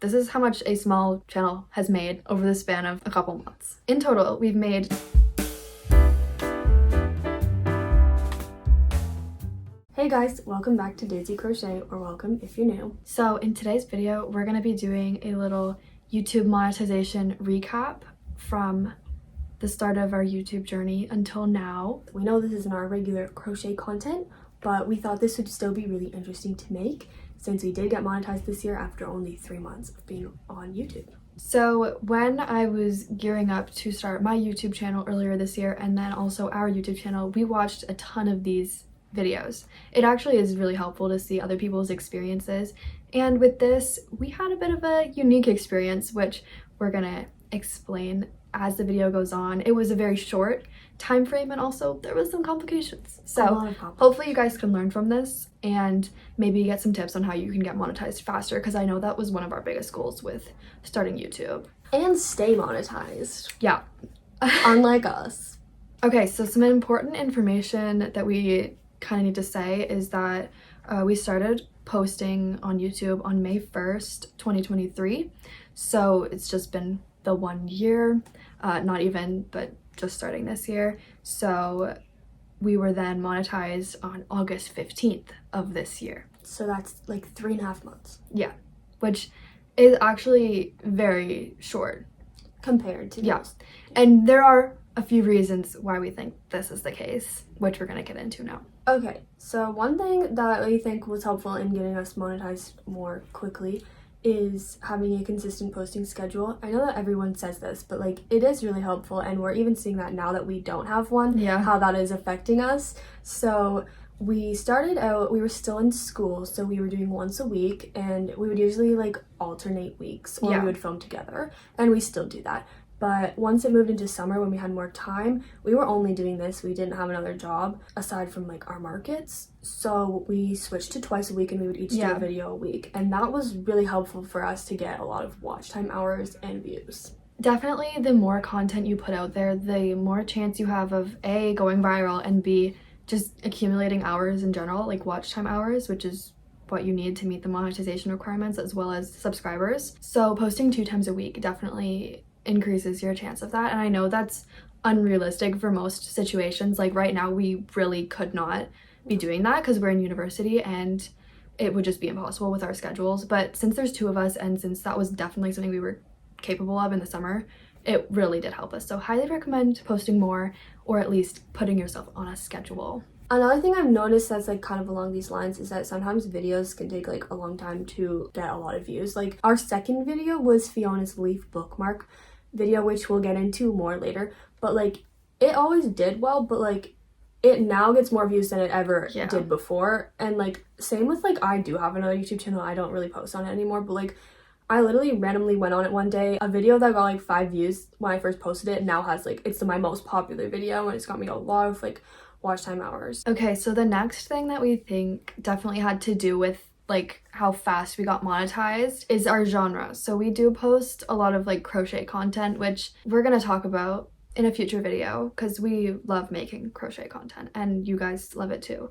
This is how much a small channel has made over the span of a couple months. In total, we've made... Hey guys, welcome back to Daisy Crochet, or welcome if you're new. So in today's video, we're gonna be doing a little YouTube monetization recap from the start of our YouTube journey until now. We know this isn't our regular crochet content, but we thought this would still be really interesting to make since we did get monetized this year after only 3 months of being on YouTube. So when I was gearing up to start my YouTube channel earlier this year, and then also our YouTube channel, we watched a ton of these videos. It actually is really helpful to see other people's experiences, and with this we had a bit of a unique experience which we're gonna explain as the video goes on. It was a very short time frame, and also there was some complications, so hopefully you guys can learn from this and maybe get some tips on how you can get monetized faster, because I know that was one of our biggest goals with starting YouTube. And stay monetized. Yeah. Unlike us. Okay, so some important information that we kind of need to say is that we started posting on YouTube on May 1st, 2023. So it's just been the 1 year, not even, but just starting this year. So we were then monetized on August 15th of this year. So that's like 3.5 months. Yeah, which is actually very short. Compared to most. And there are a few reasons why we think this is the case, which we're gonna get into now. Okay, so one thing that we think was helpful in getting us monetized more quickly is having a consistent posting schedule. I know that everyone says this, but like it is really helpful, and we're even seeing that now that we don't have one, how that is affecting us. So we started out, we were still in school, so we were doing once a week, and we would usually like alternate weeks, or we would film together, and we still do that. But once it moved into summer, when we had more time, we were only doing this. We didn't have another job aside from like our markets. So we switched to twice a week, and we would each do a video a week. And that was really helpful for us to get a lot of watch time hours and views. Definitely the more content you put out there, the more chance you have of A, going viral, and B, just accumulating hours in general, like watch time hours, which is what you need to meet the monetization requirements, as well as subscribers. So posting 2 times a week definitely increases your chance of that, and I know that's unrealistic for most situations. Like right now we really could not be doing that because we're in university and it would just be impossible with our schedules, but since there's 2 of us, and since that was definitely something we were capable of in the summer, it really did help us. So highly recommend posting more, or at least putting yourself on a schedule. Another thing I've noticed that's like kind of along these lines is that sometimes videos can take like a long time to get a lot of views. Like our second video was Fiona's leaf bookmark video, which we'll get into more later, but like it always did well, but like it now gets more views than it ever did before. And like same with like, I do have another YouTube channel, I don't really post on it anymore, but like I literally randomly went on it one day. A video that got like 5 views when I first posted it now has like, it's my most popular video, and it's got me a lot of like watch time hours. Okay, so the next thing that we think definitely had to do with like how fast we got monetized is our genre. So we do post a lot of like crochet content, which we're gonna talk about in a future video because we love making crochet content and you guys love it too.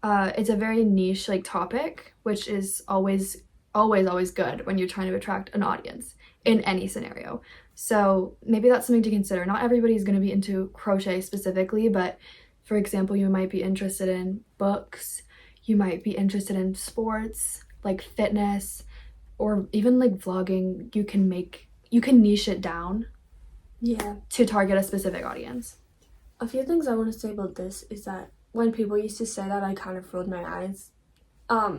It's a very niche like topic, which is always good when you're trying to attract an audience in any scenario. So maybe that's something to consider. Not everybody's gonna be into crochet specifically, but for example, you might be interested in books, you might be interested in sports, like fitness, or even like vlogging. You can niche it down to target a specific audience. A few things I want to say about this is that when people used to say that, I kind of rolled my eyes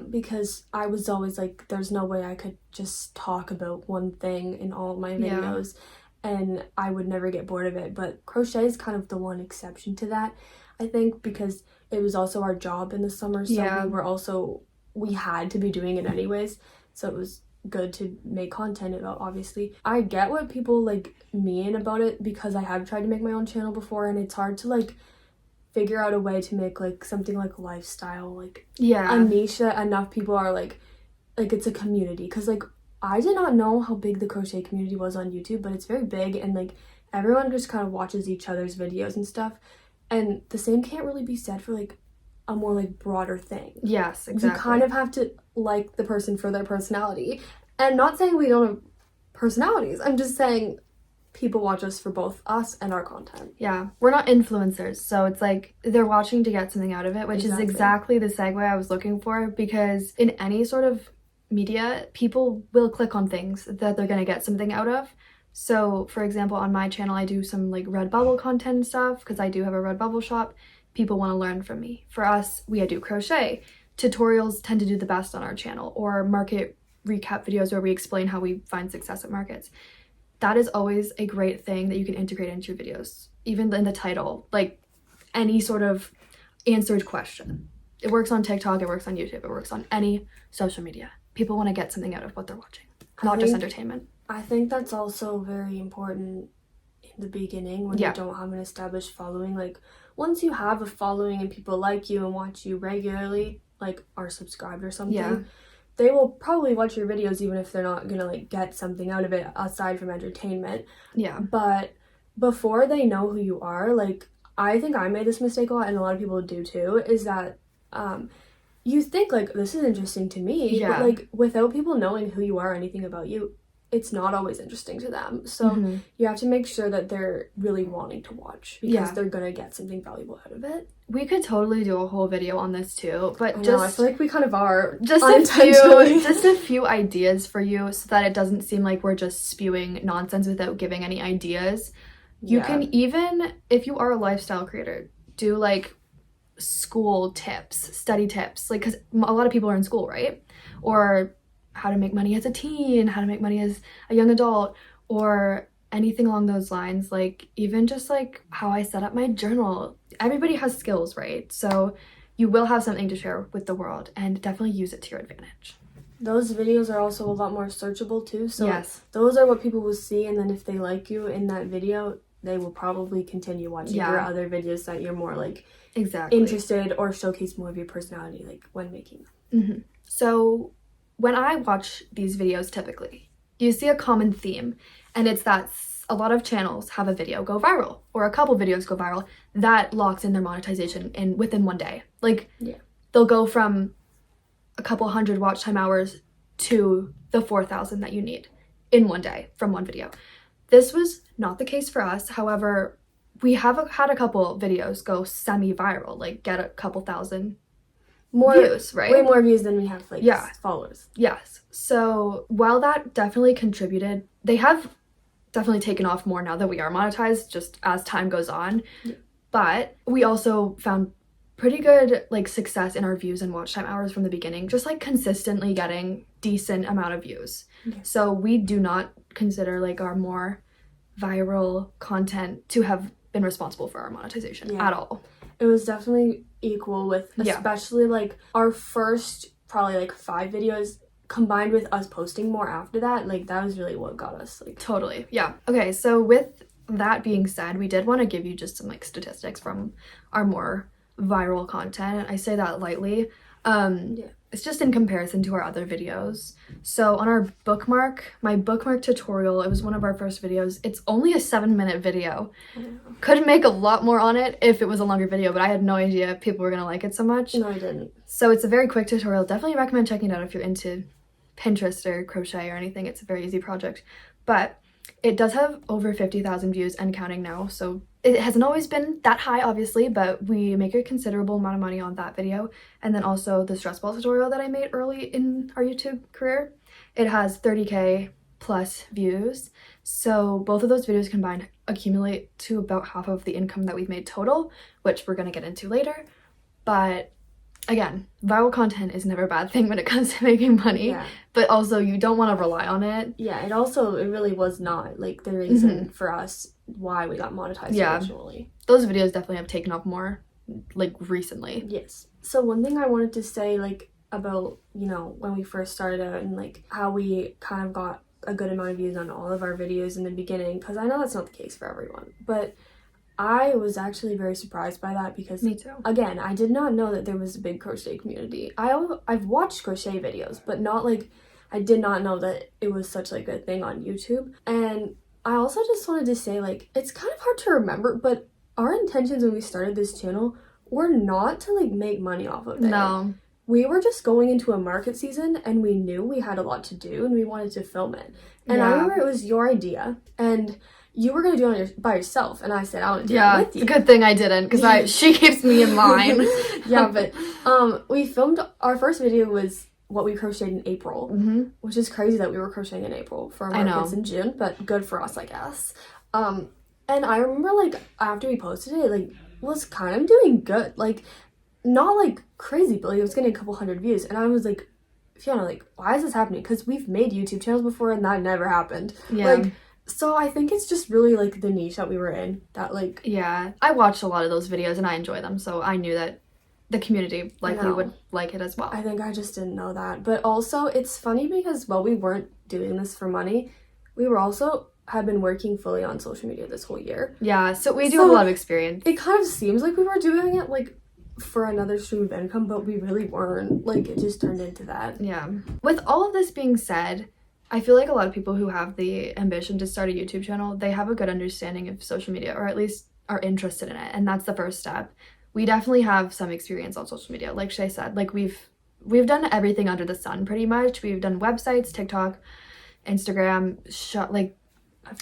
because I was always like, there's no way I could just talk about one thing in all of my videos and I would never get bored of it. But crochet is kind of the one exception to that, I think, because it was also our job in the summer, so we had to be doing it anyways, so it was good to make content about. Obviously I get what people like mean about it, because I have tried to make my own channel before, and it's hard to like figure out a way to make like something like lifestyle, like a niche that enough people are like it's a community. Because like I did not know how big the crochet community was on YouTube, but it's very big, and like everyone just kind of watches each other's videos and stuff. And the same can't really be said for like a more like broader thing. Yes, exactly. You kind of have to like the person for their personality. And not saying we don't have personalities. I'm just saying people watch us for both us and our content. Yeah, we're not influencers, so it's like they're watching to get something out of it, which is exactly the segue I was looking for, because in any sort of media, people will click on things that they're going to get something out of. So, for example, on my channel, I do some like Redbubble content and stuff because I do have a Redbubble shop. People want to learn from me. For us, we do crochet. Tutorials tend to do the best on our channel, or market recap videos where we explain how we find success at markets. That is always a great thing that you can integrate into your videos, even in the title, like any sort of answered question. It works on TikTok, it works on YouTube, it works on any social media. People want to get something out of what they're watching, not just entertainment. I think that's also very important in the beginning when you don't have an established following. Like, once you have a following and people like you and watch you regularly, like are subscribed or something, they will probably watch your videos even if they're not gonna like get something out of it aside from entertainment. But before they know who you are, like, I think I made this mistake a lot, and a lot of people do too, is that you think like, this is interesting to me, but like without people knowing who you are or anything about you, it's not always interesting to them. So you have to make sure that they're really wanting to watch, because they're gonna get something valuable out of it. We could totally do a whole video on this too, but I feel like we kind of are, just a few ideas for you, so that it doesn't seem like we're just spewing nonsense without giving any ideas. You can even, if you are a lifestyle creator, do like school tips, study tips, like, because a lot of people are in school, right? Or how to make money as a teen, how to make money as a young adult, or anything along those lines. Like, even just like how I set up my journal. Everybody has skills, right? So you will have something to share with the world, and definitely use it to your advantage. Those videos are also a lot more searchable too, so those are what people will see, and then if they like you in that video, they will probably continue watching your other videos that you're more like interested, or showcase more of your personality, like when making them. So when I watch these videos, typically, you see a common theme, and it's that a lot of channels have a video go viral, or a couple videos go viral, that locks in their monetization within one day. Like, they'll go from a couple hundred watch time hours to the 4,000 that you need in one day from one video. This was not the case for us. However, we have had a couple videos go semi-viral, like get a couple thousand more views, right? Way more views than we have like followers. Yes. So while that definitely contributed, they have definitely taken off more now that we are monetized, just as time goes on. But we also found pretty good like success in our views and watch time hours from the beginning, just like consistently getting decent amount of views. So we do not consider like our more viral content to have been responsible for our monetization at all. It was definitely equal with, especially like our first probably like 5 videos combined with us posting more after that, like that was really what got us like totally. Okay, so with that being said, we did want to give you just some like statistics from our more viral content. I say that lightly. It's just in comparison to our other videos. So on our my bookmark tutorial, it was one of our first videos. It's only a 7-minute video. Could make a lot more on it if it was a longer video, but I had no idea people were gonna like it so much. No, I didn't. So it's a very quick tutorial. Definitely recommend checking it out if you're into Pinterest or crochet or anything. It's a very easy project. But it does have over 50,000 views and counting now, so it hasn't always been that high, obviously, but we make a considerable amount of money on that video. And then also the stress ball tutorial that I made early in our YouTube career, it has 30K plus views. So both of those videos combined accumulate to about half of the income that we've made total, which we're going to get into later. But again, viral content is never a bad thing when it comes to making money, but also you don't want to rely on it. It really was not like the reason for us why we got monetized originally. Those videos definitely have taken off more like recently. Yes. So one thing I wanted to say like about, you know, when we first started out and like how we kind of got a good amount of views on all of our videos in the beginning, because I know that's not the case for everyone, but I was actually very surprised by that because, me too. Again, I did not know that there was a big crochet community. I've watched crochet videos, but not like, I did not know that it was such like a thing on YouTube. And I also just wanted to say, like, it's kind of hard to remember, but our intentions when we started this channel were not to like make money off of it. No. we were just going into a market season and we knew we had a lot to do and we wanted to film it. And I remember it was your idea and you were going to do it by yourself, and I said I want to do it with you. It's a good thing I didn't, because she keeps me in line. Yeah, but we filmed, our first video was what we crocheted in April, which is crazy that we were crocheting in April for markets in June, but good for us, I guess. And I remember, like, after we posted it, like, was kind of doing good. Like, not, like, crazy, but, like, it was getting a couple hundred views. And I was like, Fiona, like, why is this happening? Because we've made YouTube channels before, and that never happened. Yeah. Like, so I think it's just really, like, the niche that we were in that, like... Yeah. I watched a lot of those videos, and I enjoy them, so I knew that the community likely would like it as well. I think I just didn't know that. But also, it's funny because while we weren't doing this for money, we were also had been working fully on social media this whole year. Yeah, so we do have a lot of experience. It kind of seems like we were doing it, like, for another stream of income, but we really weren't. Like, it just turned into that. Yeah. With all of this being said, I feel like a lot of people who have the ambition to start a YouTube channel, they have a good understanding of social media, or at least are interested in it, and that's the first step. We definitely have some experience on social media. Like Shay said, like we've done everything under the sun pretty much. We've done websites, TikTok, Instagram,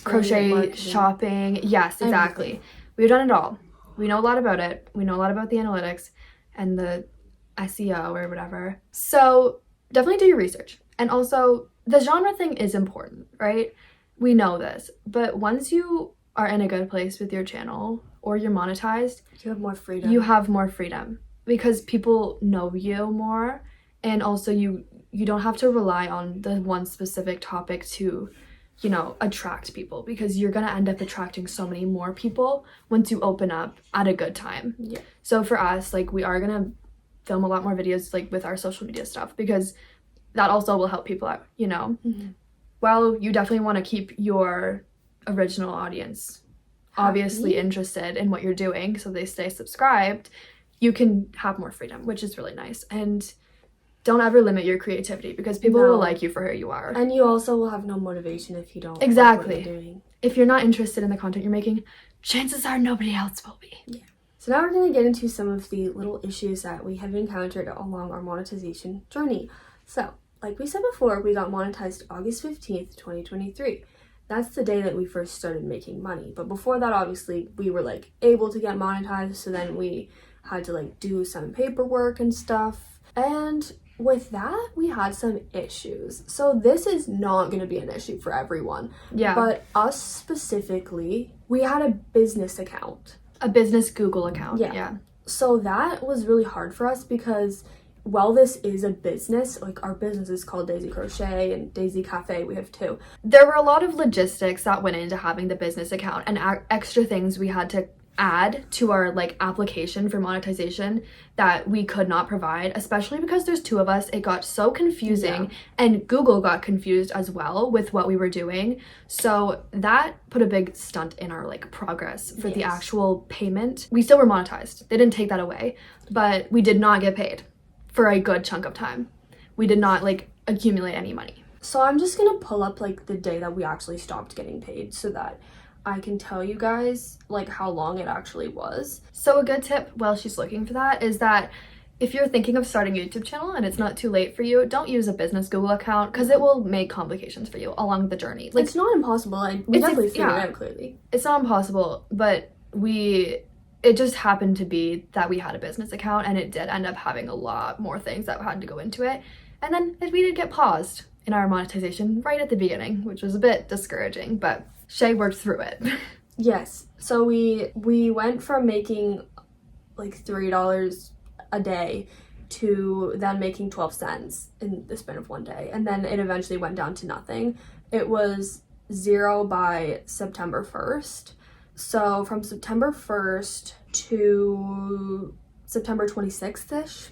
crochet, marketing. shopping. Yes, exactly. Everything. We've done it all. We know a lot about it. We know a lot about the analytics and the SEO or whatever. So definitely do your research. And also, the genre thing is important, right? We know this. But once you are in a good place with your channel or you're monetized, you have more freedom. You have more freedom because people know you more, and also you don't have to rely on the one specific topic to, you know, attract people, because you're gonna end up attracting so many more people once you open up at a good time. Yeah. So for us, like, we are gonna film a lot more videos, like, with our social media stuff, because that also will help people out, you know. Well, you definitely want to keep your original audience obviously interested in what you're doing, so they stay subscribed. You can have more freedom, which is really nice. And don't ever limit your creativity, because people will like you for who you are. And you also will have no motivation if you don't exactly like what you're doing. If you're not interested in the content you're making, chances are nobody else will be. Yeah. So now we're going to get into some of the little issues that we have encountered along our monetization journey. So, like we said before, we got monetized August 15th, 2023. That's the day that we first started making money. But before that, obviously, we were, like, able to get monetized. So then we had to, like, do some paperwork and stuff. And with that, we had some issues. So this is not going to be an issue for everyone. Yeah. But us specifically, we had a business account. A business Google account. Yeah. So that was really hard for us because while this is a business, like, our business is called Daisy Crochet and Daisy Cafe, we have two. There were a lot of logistics that went into having the business account and extra things we had to add to our, like, application for monetization that we could not provide, especially because there's two of us. It got so confusing, and Google got confused as well with what we were doing. So that put a big stunt in our, like, progress for the actual payment. We still were monetized. They didn't take that away, but we did not get paid for a good chunk of time. We did not, like, accumulate any money. So I'm just gonna pull up, like, the day that we actually stopped getting paid so that I can tell you guys, like, how long it actually was. So a good tip while she's looking for that is that if you're thinking of starting a YouTube channel and it's not too late for you, don't use a business Google account, because it will make complications for you along the journey. Like, it's not impossible. We definitely figured it out clearly. It's not impossible, but it just happened to be that we had a business account, and it did end up having a lot more things that had to go into it. And then we did get paused in our monetization right at the beginning, which was a bit discouraging, but Shay worked through it. Yes. So we went from making, like, $3 a day to then making 12 cents in the span of one day. And then it eventually went down to nothing. It was 0 by September 1st. So from September 1st to September 26th-ish.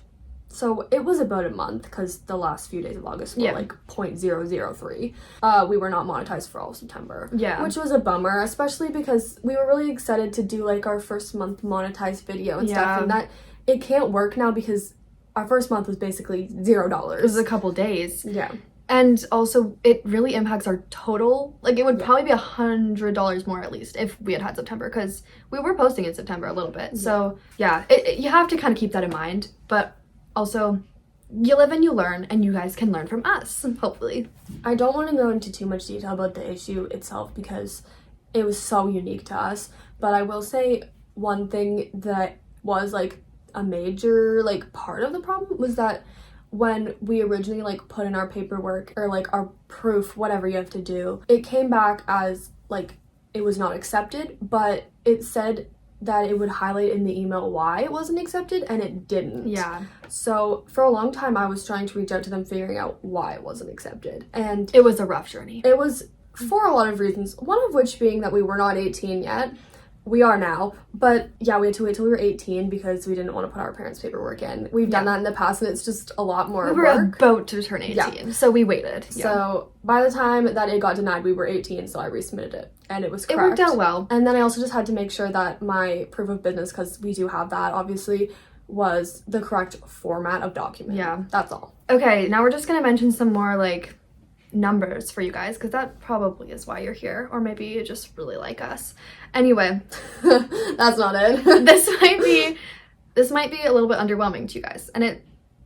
So it was about a month, because the last few days of August were like 0.003. We were not monetized for all of September. Yeah. Which was a bummer, especially because we were really excited to do, like, our first month monetized video and stuff. And that it can't work now because our first month was basically $0. It was a couple days. Yeah. And also, it really impacts our total. Like, it would probably be $100 more at least if we had September, because we were posting in September a little bit. So, yeah, you have to kind of keep that in mind. But also, you live and you learn, and you guys can learn from us, hopefully. I don't want to go into too much detail about the issue itself because it was so unique to us, but I will say one thing that was like a major like part of the problem was that when we originally like put in our paperwork or like our proof, whatever you have to do, it came back as like it was not accepted, but it said that it would highlight in the email why it wasn't accepted, and it didn't. Yeah. So for a long time I was trying to reach out to them figuring out why it wasn't accepted, and It was a rough journey. it was for a lot of reasons, one of which being that we were not 18 yet. We are now, but yeah, we had to wait till we were 18 because we didn't want to put our parents' paperwork in. We've done that in the past, and it's just a lot more We were work. about to turn 18, so we waited. So by the time that it got denied, we were 18, so I resubmitted it, and it was correct. It worked out well. And then I also just had to make sure that my proof of business, because we do have that, obviously, was the correct format of document. Yeah. That's all. Okay, now we're just gonna mention some more like numbers for you guys, because that probably is why you're here, or maybe you just really like us. Anyway, that's not it. this might be a little bit underwhelming to you guys, and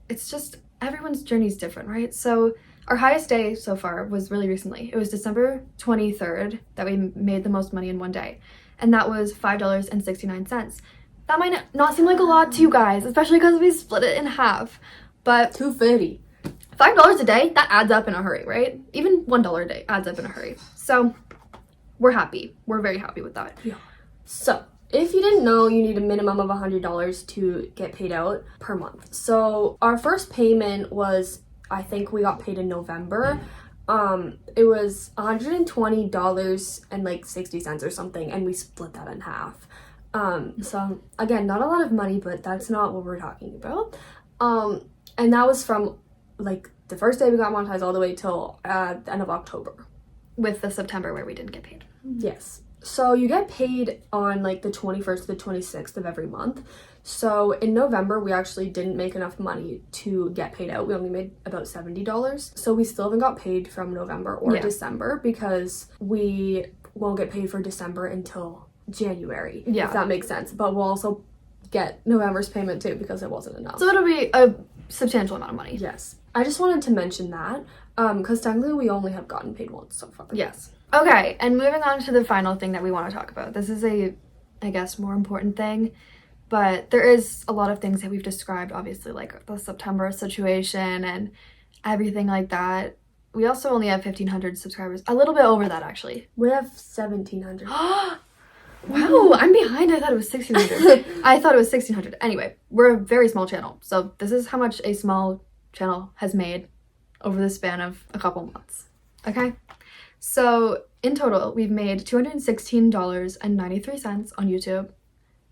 it's just everyone's journey is different, right? So our highest day so far was really recently. It was December 23rd that we made the most money in one day, and that was $5.69. That might not seem like a lot to you guys, especially because we split it in half, but $2.50. $5 a day, that adds up in a hurry, right? Even $1 a day adds up in a hurry. So we're happy. We're very happy with that. Yeah. So if you didn't know, you need a minimum of $100 to get paid out per month. So our first payment was, I think we got paid in November. It was $120 and like 60 cents or something, and we split that in half. So again, not a lot of money, but that's not what we're talking about. And that was from like the first day we got monetized all the way till the end of October. With the September where we didn't get paid. Yes. So you get paid on like the 21st to the 26th of every month. So in November, we actually didn't make enough money to get paid out. We only made about $70. So we still haven't got paid from November or December because we won't get paid for December until January, if that makes sense. But we'll also get November's payment too because it wasn't enough. So it'll be a substantial amount of money. Yes. I just wanted to mention that because technically we only have gotten paid once so far. Yes. Okay, and moving on to the final thing that we want to talk about. This is a, I guess, more important thing, but there is a lot of things that we've described, obviously, like the September situation and everything like that. We also only have 1,500 subscribers. A little bit over that, actually. We have 1,700. Wow, I'm behind. I thought it was 1,600. I thought it was 1,600. Anyway, we're a very small channel, so this is how much a small channel has made over the span of a couple months. Okay? So in total, we've made $216.93 on YouTube,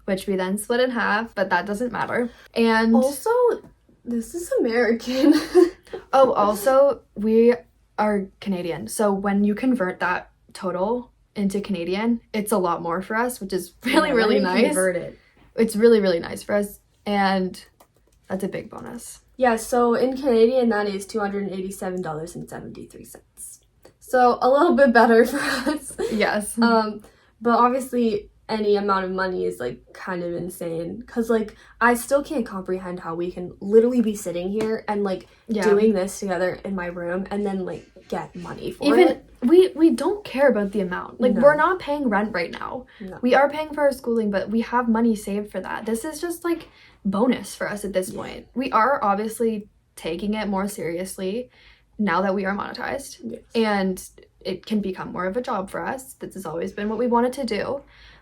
which we then split in half, but that doesn't matter. And also, this is American. oh, also, we are Canadian. So when you convert that total into Canadian, it's a lot more for us, which is really nice. Convert it. It's really nice for us, and that's a big bonus. Yeah, so in Canadian, that is $287.73. So a little bit better for us. Yes. But obviously any amount of money is like kind of insane because like I still can't comprehend how we can literally be sitting here and like doing this together in my room and then like get money for it. We don't care about the amount. Like we're not paying rent right now. No. We are paying for our schooling, but we have money saved for that. This is just like bonus for us at this point. We are obviously taking it more seriously now that we are monetized, and it can become more of a job for us. This has always been what we wanted to do,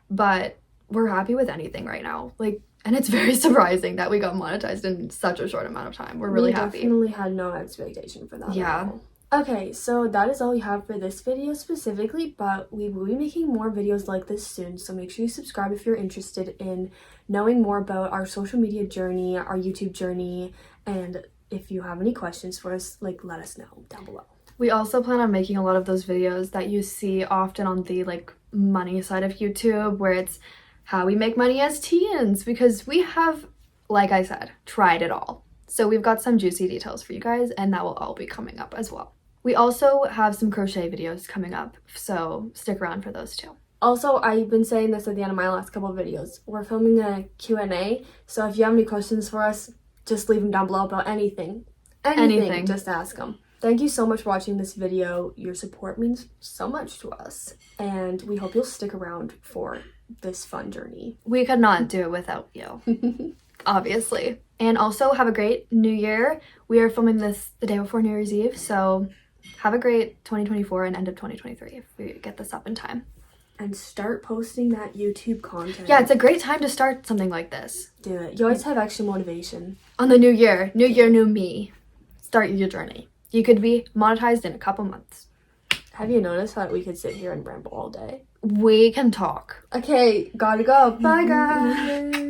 but we're happy with anything right now. Like, and it's very surprising that we got monetized in such a short amount of time. We're really happy. We definitely had no expectation for that. Yeah. Okay, so that is all we have for this video specifically, but we will be making more videos like this soon, so make sure you subscribe if you're interested in knowing more about our social media journey, our YouTube journey, and if you have any questions for us, like, let us know down below. We also plan on making a lot of those videos that you see often on the, like, money side of YouTube, where it's how we make money as teens, because we have, like I said, tried it all. So we've got some juicy details for you guys, and that will all be coming up as well. We also have some crochet videos coming up, so stick around for those too. Also, I've been saying this at the end of my last couple of videos. We're filming a Q&A, so if you have any questions for us, just leave them down below about anything. Anything. Just ask them. Thank you so much for watching this video. Your support means so much to us, and we hope you'll stick around for this fun journey. We could not do it without you, obviously. And also have a great new year. We are filming this the day before New Year's Eve, so have a great 2024 and end of 2023 if we get this up in time. And start posting that YouTube content. Yeah, it's a great time to start something like this. Do it. You always have extra motivation. On the new year, new me. Start your journey. You could be monetized in a couple months. Have you noticed that we could sit here and ramble all day? We can talk. Okay, gotta go. Bye, guys.